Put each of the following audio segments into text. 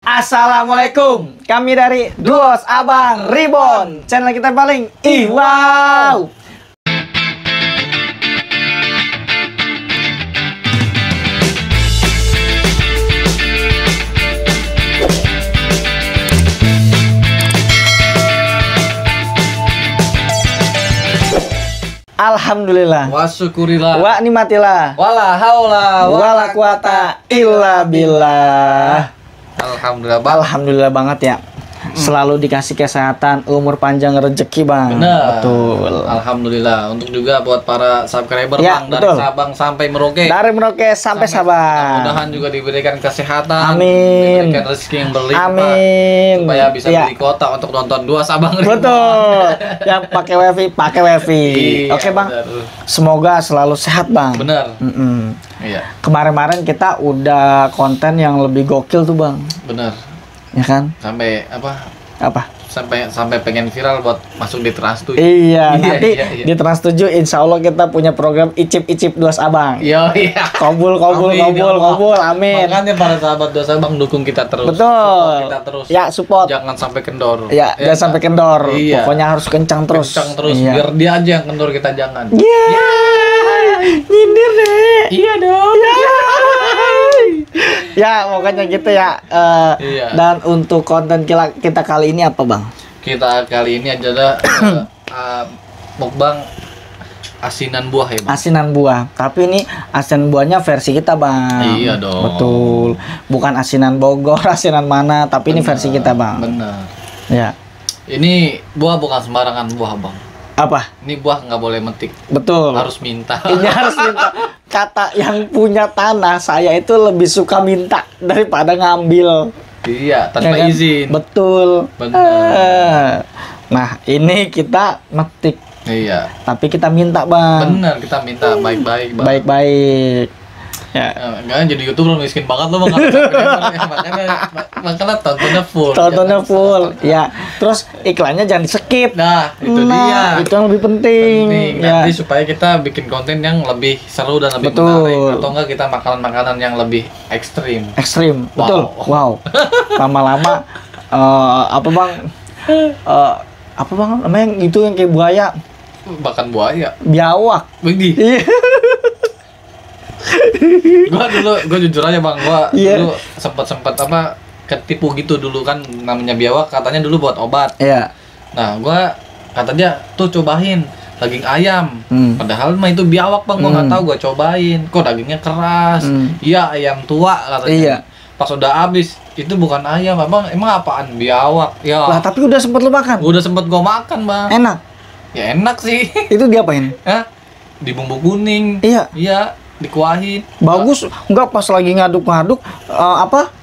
Assalamualaikum, kami dari Duos Abang Reborn, channel kita paling wow. Alhamdulillah, wa syukurillah, wa nikmatillah, wala haula wala quwata illa billah. Alhamdulillah banget ya. Selalu dikasih kesehatan, umur panjang, rezeki, Bang. Bener. Betul. Alhamdulillah. Untuk juga buat para subscriber, ya, Bang, dari Sabang sampai Merauke. Dari Merauke sampai Sabang. Mudah-mudahan juga diberikan kesehatan, amin. Diberikan rezeki yang berlimpah, amin. Supaya bisa beli kuota untuk nonton Duos Abang Reborn. Betul. Yang pakai wifi. Iya, oke, Bang. Bener. Semoga selalu sehat, Bang. Bener. Iya. Kemarin-kemarin kita udah konten yang lebih gokil tuh, Bang. Bener. Ya kan? Sampai apa? Sampai pengen viral buat masuk di Trans 7. Iya, nanti di Trans 7 insya Allah kita punya program icip-icip Duos Abang. Iya. Kobul, amin. Makanya para sahabat Duos Abang dukung kita terus. Betul. Support kita terus. Ya, support. Jangan sampai kendor. Ya, jangan sampai kendor. Iya. Pokoknya harus kencang terus. Iya. Biar dia aja yang kendor, kita jangan. Iya. Nyindir deh. Iya dong. Ya, pokoknya gitu ya. Iya. Dan untuk konten kita kali ini apa, Bang? Kita kali ini adalah mukbang asinan buah ya, Bang. Asinan buah. Tapi ini asinan buahnya versi kita, Bang. Iya dong. Betul. Bukan asinan Bogor, asinan mana, tapi ini versi kita, Bang. Bener. Ya. Ini buah bukan sembarangan buah, Bang. Apa? Ini buah nggak boleh metik. Betul. Harus minta. Ini harus minta. Kata yang punya tanah, saya itu lebih suka minta daripada ngambil. Iya, tanpa ya kan? izin. Betul. Benar. Nah, ini kita metik. Iya. Tapi kita minta, Bang. Benar, kita minta baik-baik, Bang. Baik-baik. Ya. Enggak jadi YouTuber miskin banget lo, Bang. Makanya tontonnya full. Tontonnya full. Ya. Terus iklannya jangan di-skip. Nah, itu dia. Itu yang lebih penting. Ya. Nanti supaya kita bikin konten yang lebih seru dan lebih menarik, atau enggak kita makanan-makanan yang lebih ekstrim. Ekstrim. Betul. Wow. Lama-lama apa, Bang? Apa, Bang? Namanya itu yang kayak buaya. Bahkan buaya. Biawak. Begini. Iya. Gua jujur aja, Bang, dulu sempat ketipu gitu dulu kan, namanya biawak katanya dulu buat obat. Iya. Nah, gua kata dia tuh cobain daging ayam. Padahal mah itu biawak, Bang. Gua nggak tahu, gua cobain. Kok dagingnya keras. Iya, ayam tua katanya. Iya. Pas udah habis, itu bukan ayam, Bang. Emang apaan? Biawak. Ya. Lah, tapi udah sempet lu makan? Udah sempet gua makan, Bang. Enak? Ya enak sih. Itu diapain? Hah? Di bumbu kuning. Iya. Iya. Dikuahin. Bagus, enggak pas lagi ngaduk-ngaduk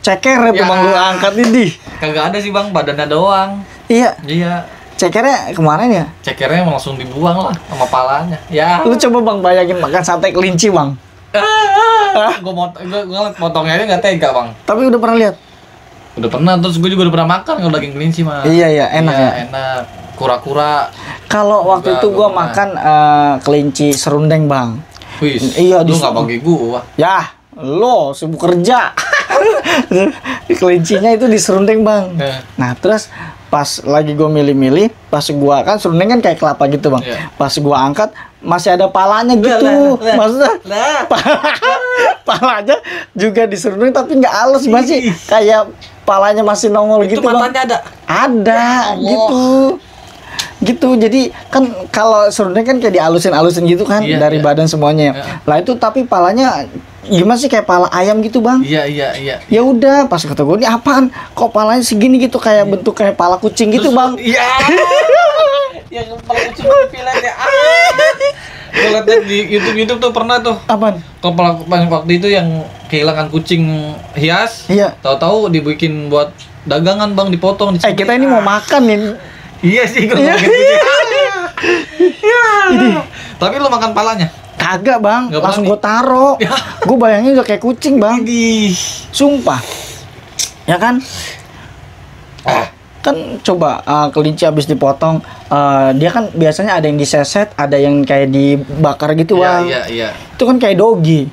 ceker itu, Bang, lu angkat ini. Kagak ada sih, Bang, badannya doang. Iya. Iya. Cekernya kemana ya? Cekernya langsung dibuang lah sama palanya. Ya. Lu coba, Bang, bayangin makan sate kelinci, Bang. Gua potongnya aja nggak tega, Bang. Tapi udah pernah lihat? Udah pernah, terus gue juga udah pernah makan kalau daging kelinci mah. Iya, enak ya. Enak. Kura-kura. Kalau waktu itu gua makan kelinci serundeng, Bang. Wih, iya, lu nggak bagi gua. Ya, lo sibuk kerja. Kelincinya itu diserundeng, Bang. Nah, terus pas lagi gua milih-milih, pas gua kan serundeng kan kayak kelapa gitu, Bang. Pas gua angkat masih ada palanya gitu. Maksudnya palanya juga diserundeng tapi nggak halus, masih kayak palanya masih nongol itu gitu, Bang. Matanya ada? Ada, gitu. Jadi kan kalau serundeng kan kayak dialusin gitu kan, dari badan semuanya. Lah itu tapi palanya gimana sih, kayak pala ayam gitu, Bang. Iya. Ya udah, pas kata gue, ini apaan? Kok palanya segini gitu, kayak bentuk kayak pala kucing gitu, Bang. Iya. Yang kepala kucing pilat ya. Gue liat di YouTube tuh pernah tuh. Apaan? Kepala waktu itu yang kehilangan kucing hias. Iya. Tahu-tahu dibikin buat dagangan, Bang, dipotong. Kita ini mau makan nih. Iya sih, gue makan kucing. Tapi lu makan palanya? Kagak, Bang. Nggak langsung berani. gue taro. Gue bayangin udah kayak kucing, Bang. Sumpah. Ya kan? Kan coba kelinci habis dipotong, dia kan biasanya ada yang diseset, ada yang kayak dibakar gitu, Bang. Iya. Itu kan kayak dogi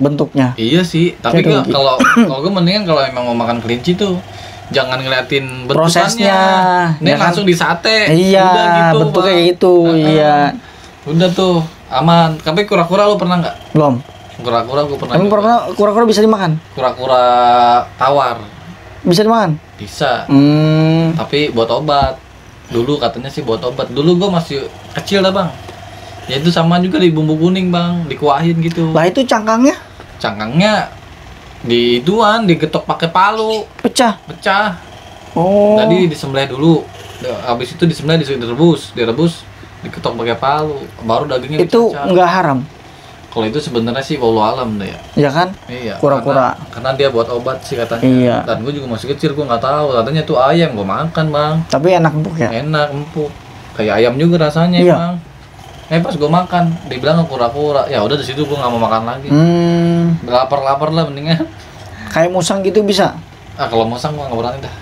bentuknya. Iya sih, tapi kalau gue mendingan kalau emang mau makan kelinci tuh jangan ngeliatin bentukannya. Prosesnya. Ini langsung di sate. Iya, udah gitu, bentuknya kayak gitu. Iya. Udah tuh aman. Tapi kura-kura lu pernah nggak? Belum. Kura-kura gue pernah. Emang pernah kura-kura bisa dimakan? Kura-kura tawar. Bisa dimakan? Bisa. Tapi buat obat. Dulu katanya sih buat obat. Dulu gue masih kecil lah bang. Ya itu sama juga di bumbu kuning bang, dikuahin gitu. Lah itu cangkangnya? Cangkangnya digetok pakai palu. Pecah. Oh. Tadi disembelih dulu. Habis itu disembelih direbus, diketok pakai palu. Baru dagingnya itu nggak haram. Kalau itu sebenarnya sih wallahu alam deh ya. Iya kan? Iya. Kura-kura. Karena dia buat obat sih katanya. Iya. Dan gue juga masih kecil, gue nggak tahu. Katanya tuh ayam gue makan bang. Tapi enak empuk ya? Enak empuk. Kayak ayam juga rasanya iya. bang. Pas gue makan, dibilang kura-kura. Ya udah di situ gue nggak mau makan lagi. Lapar lah mendingan. Kayak musang gitu bisa? Kalau musang gue nggak berani dah.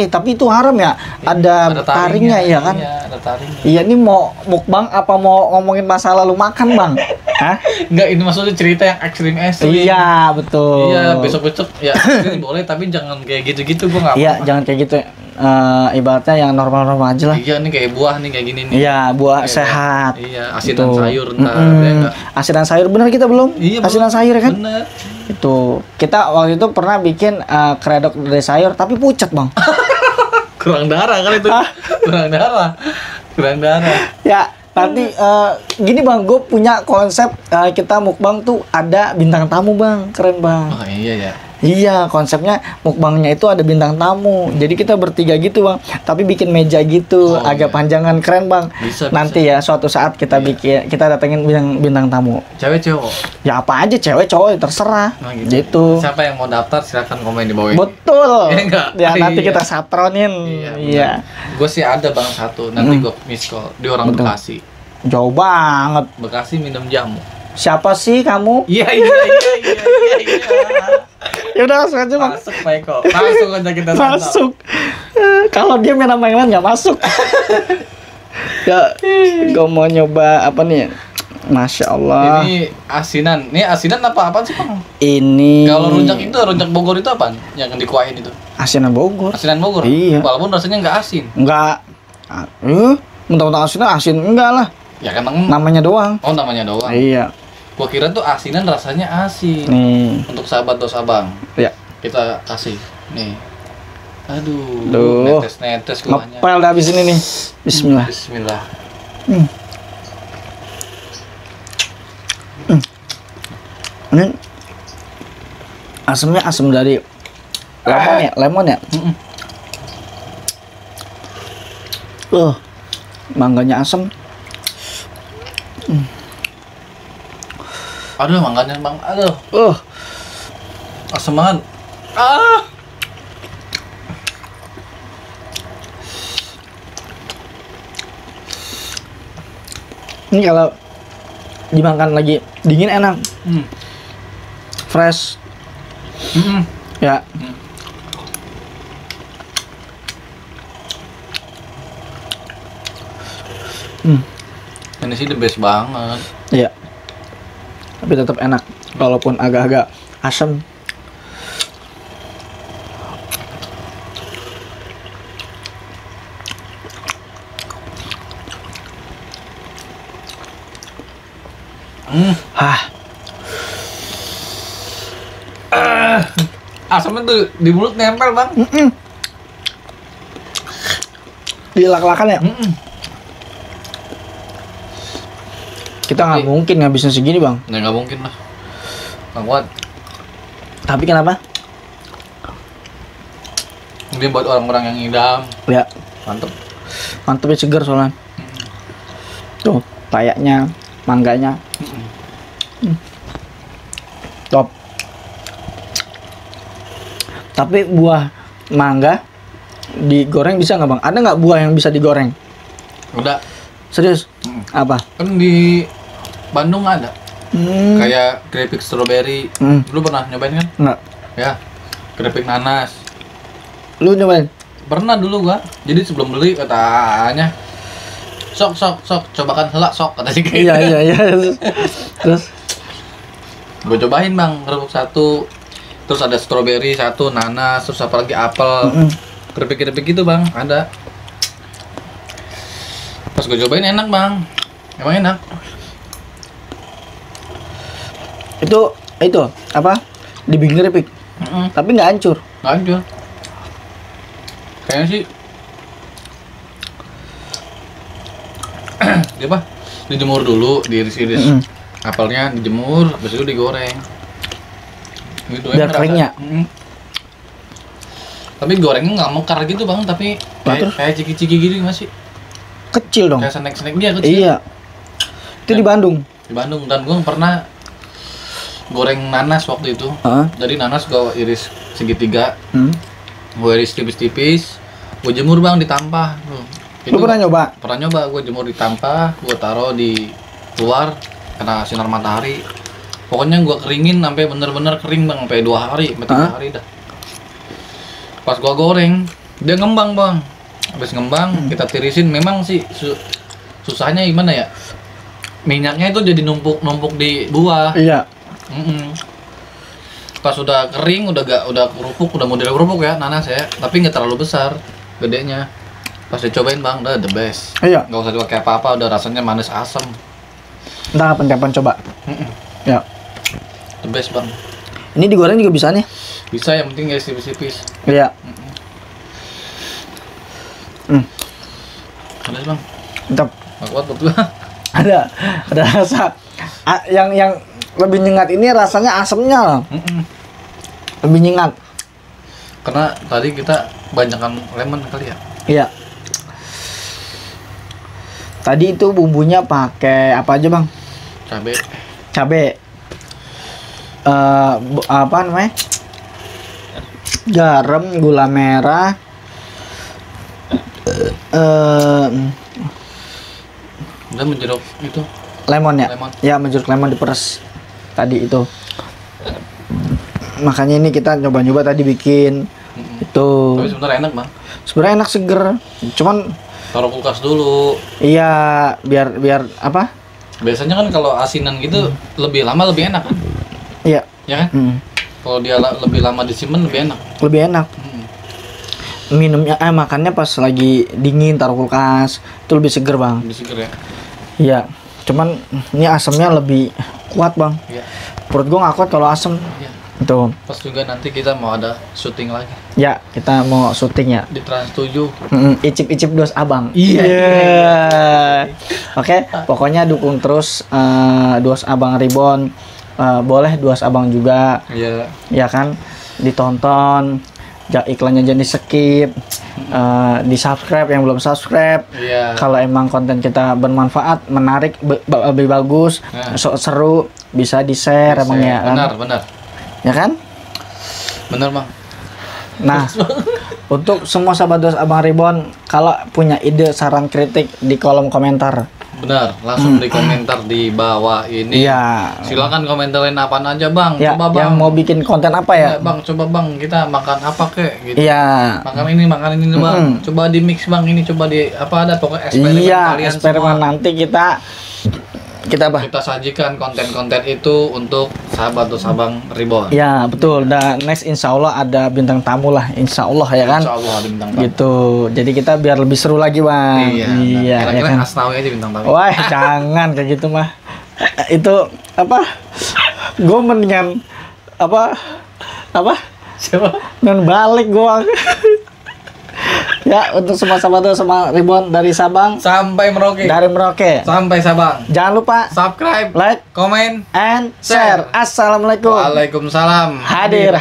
Tapi itu haram ya? Ada taringnya ya kan? Iya, ada taringnya. Iya, ini mau mukbang apa mau ngomongin masa lalu makan bang? Hah? Enggak, ini maksudnya cerita yang ekstrim. Iya, betul. Iya, besok-besok ya ini boleh, tapi jangan kayak gitu-gitu, gue nggak. Iya, jangan kayak gitu. Ibaratnya yang normal-normal aja lah. Iya, nih kayak buah nih kayak gini nih. Iya, buah sehat. Iya, asinan sayur ntar. Asinan sayur bener kita belum? Iya, asinan sayur kan? Bener. Itu kita waktu itu pernah bikin kredok dari sayur tapi pucat bang. Kurang darah kan itu. Kurang darah. Ya nanti gini bang, gue punya konsep kita mukbang tuh ada bintang tamu bang, keren bang. Oh iya ya. Iya, konsepnya mukbangnya itu ada bintang tamu. Jadi kita bertiga gitu bang, tapi bikin meja gitu, agak panjangan, keren bang. Nanti ya suatu saat kita bikin, kita datengin bintang tamu. Cewek cowok? Ya apa aja, cewek cowok terserah. Gitu. Siapa yang mau daftar silakan komen di bawah ini. Betul. Ya, nanti kita satronin. Iya. Gue sih ada bang satu, nanti gue miss call. Di orang Bekasi. Jauh banget. Bekasi minum jamu. Siapa sih kamu? Iya. Ya udah langsung aja bang. Masuk Pak Eko. Langsung aja kita masuk. Kalau dia main nama yang lain nggak masuk. Ya, gue mau nyoba apa nih? Masya Allah. Ini asinan. Ini asinan apa sih bang? Ini. Kalau rujak Bogor itu apa? Yang dikuahin itu? Asinan Bogor. Asinan Bogor. Iya. Walaupun rasanya nggak asin. Nggak. Mentang-mentang asin enggak lah. Ya kan namanya doang. Oh namanya doang. Iya. Gua kira tuh asinan rasanya asin. Nih. Untuk sahabat dosa bang. Iya. Kita kasih. Nih. Aduh. Netes kuahnya. Ngepel dah habis ini nih. Bismillah. Bismillah. Ini asemnya asam dari lemon ya. Mangganya asam. Aduh, mangganya bang, aduh. Asam banget. Ini kalau dimakan lagi dingin enak. Fresh. Ya. Ini sih the best banget. Iya. Tapi tetap enak walaupun agak-agak asam. Asamnya tuh di mulut nempel bang. Di lak-lakan ya. Kita nggak mungkin ngabisin segini bang. Ya nggak mungkin lah. Nggak kuat. Tapi kenapa? Ini buat orang-orang yang ngidam. Ya. Mantep ya, segar soalnya. Tuh, payaknya, mangganya. Top. Tapi buah mangga digoreng bisa nggak bang? Ada nggak buah yang bisa digoreng? Udah. Serius? Apa? Kan di Bandung ada. Kayak keripik strawberry. Lu pernah nyobain kan? Enggak. Ya. Keripik nanas. Lu nyobain? Pernah dulu gua. Jadi sebelum beli katanya sok cobakan helak sok katanya gitu. Iya. Terus gue cobain bang kerupuk satu. Terus ada strawberry satu, nanas, terus apa lagi apel. Keripik-keripik gitu bang, ada. Pas gue cobain enak bang, emang enak. Itu apa? Dibikin keripik. Tapi nggak hancur. Nggak hancur. Kayaknya sih dia apa? Dijemur dulu, diiris-iris. Apelnya dijemur, habis itu digoreng. Gitu biar keringnya. Tapi gorengnya nggak mekar gitu bang, tapi kayak ciki-ciki gitu masih. Kecil dong. Kayak snack-snack dia kecil. Iya. Itu di Bandung. Di Bandung, dan gue pernah goreng nanas waktu itu. Jadi nanas gue iris segitiga, gue iris tipis-tipis, gue jemur bang di tampah. Lu pernah nyoba? Pernah nyoba, gue jemur di tampah, gue taruh di luar kena sinar matahari. Pokoknya gue keringin sampai bener-bener kering bang, sampai 2 hari, sampai 3 hari dah. Pas gue goreng, dia ngembang bang. Habis ngembang, kita tirisin. Memang sih susahnya gimana ya? Minyaknya itu jadi numpuk di buah. Iya. Pas udah kering, udah kerupuk, udah model kerupuk ya nanas ya, tapi nggak terlalu besar, gedenya. Pas dicobain bang, udah the best. Iya. Nggak usah pakai apa-apa, udah rasanya manis asam. Ntar kapan-kapan coba. Ya. The best bang. Ini digoreng juga bisa nih. Bisa, yang penting guys tipis-tipis. Iya. Ada bang. Mantap. Nggak kuat betul. Ada rasa yang lebih nyengat ini rasanya asamnya. Lebih nyengat. Karena tadi kita banyakkan lemon kali ya. Iya. Tadi itu bumbunya pakai apa aja bang? Cabe. Apa namanya? Garam, gula merah. Dan menjeruk itu. Lemon ya? Lemon. Ya, menjeruk lemon diperes tadi itu. Makanya ini kita nyoba-nyoba tadi bikin itu. Tapi sebenarnya enak bang. Sebenarnya enak, seger. Cuman taruh kulkas dulu. Iya, biar apa? Biasanya kan kalau asinan gitu lebih lama lebih enak kan? Iya. Ya kan? Kalau dia lebih lama disimpan lebih enak. Lebih enak. Minumnya makannya pas lagi dingin taruh kulkas itu lebih seger bang. Lebih seger ya. Iya. Cuman ini asamnya lebih kuat bang. Iya. Perut gua nggak kuat kalau asam. Iya. Itu. Pas juga nanti kita mau ada syuting lagi. Ya, kita mau syuting ya. Di Trans 7. Icip-icip dos abang. Iya. Oke, pokoknya dukung terus dos abang Reborn. Boleh dos abang juga. Iya. Ya kan, ditonton. Iklannya jangan di skip. Di subscribe yang belum subscribe. Iya. Kalau emang konten kita bermanfaat, menarik, lebih bagus, seru, bisa di share emang ya kan. Benar. Ya kan? Benar bang. Nah, untuk semua sahabat dos abang Reborn, kalau punya ide, saran, kritik di kolom komentar. Benar, langsung di komentar di bawah ini. Iya. Silakan komentarin apaan aja bang. Ya, coba bang. yang mau bikin konten apa ya? Bang, coba bang, kita makan apa kek? Gitu. Iya. Makan ini bang. Coba di mix bang, ini coba di apa ada pokoknya eksperimen kalian eksperimen semua. Nanti kita apa? Kita sajikan konten-konten itu untuk sahabat dos abang Reborn. Ya betul. Dan next insya Allah ada bintang tamu lah, insya Allah ya kan. Insya Allah ada bintang tamu. Gitu. Jadi kita biar lebih seru lagi bang. Iya. Ya Kira-kira kan? Asnawi aja bintang tamu. Wah jangan kayak gitu mah. Itu apa? Gue mendingan apa? Siapa? Dan balik gue. Ya, untuk semua sahabat sama Reborn dari Sabang sampai Merauke. Dari Merauke sampai Sabang. Jangan lupa subscribe, like, komen, and share. Assalamualaikum. Waalaikumsalam. Hadir.